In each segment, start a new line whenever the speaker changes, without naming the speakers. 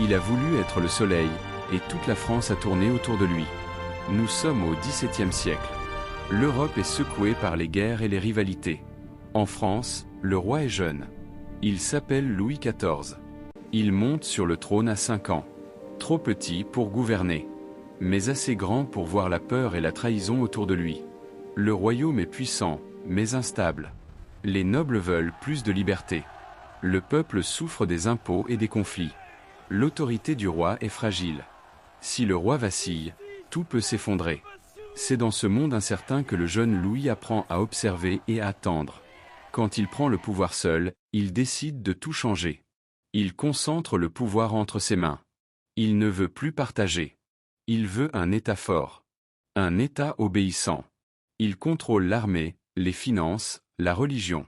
Il a voulu être le soleil, et toute la France a tourné autour de lui. Nous sommes au XVIIe siècle. L'Europe est secouée par les guerres et les rivalités. En France, le roi est jeune. Il s'appelle Louis XIV. Il monte sur le trône à 5 ans. Trop petit pour gouverner, mais assez grand pour voir la peur et la trahison autour de lui. Le royaume est puissant, mais instable. Les nobles veulent plus de liberté. Le peuple souffre des impôts et des conflits. L'autorité du roi est fragile. Si le roi vacille, tout peut s'effondrer. C'est dans ce monde incertain que le jeune Louis apprend à observer et à attendre. Quand il prend le pouvoir seul, il décide de tout changer. Il concentre le pouvoir entre ses mains. Il ne veut plus partager. Il veut un État fort. Un État obéissant. Il contrôle l'armée, les finances, la religion.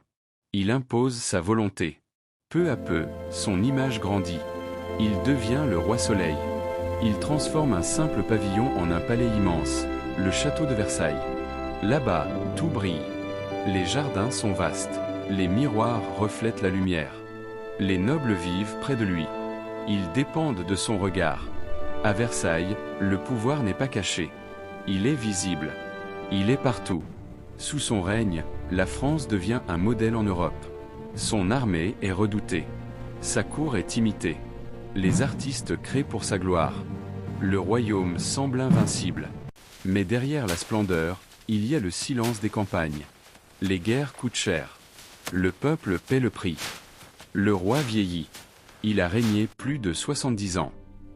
Il impose sa volonté. Peu à peu, son image grandit. Il devient le roi soleil. Il transforme un simple pavillon en un palais immense, le château de Versailles. Là-bas, tout brille. Les jardins sont vastes. Les miroirs reflètent la lumière. Les nobles vivent près de lui. Ils dépendent de son regard. À Versailles, le pouvoir n'est pas caché. Il est visible. Il est partout. Sous son règne, la France devient un modèle en Europe. Son armée est redoutée. Sa cour est imitée. Les artistes créent pour sa gloire. Le royaume semble invincible. Mais derrière la splendeur, il y a le silence des campagnes. Les guerres coûtent cher. Le peuple paie le prix. Le roi vieillit. Il a régné plus de 70 ans.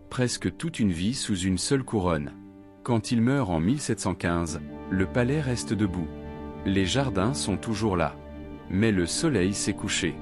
Presque toute une vie sous une seule couronne. Quand il meurt en 1715, le palais reste debout. Les jardins sont toujours là. Mais le soleil s'est couché.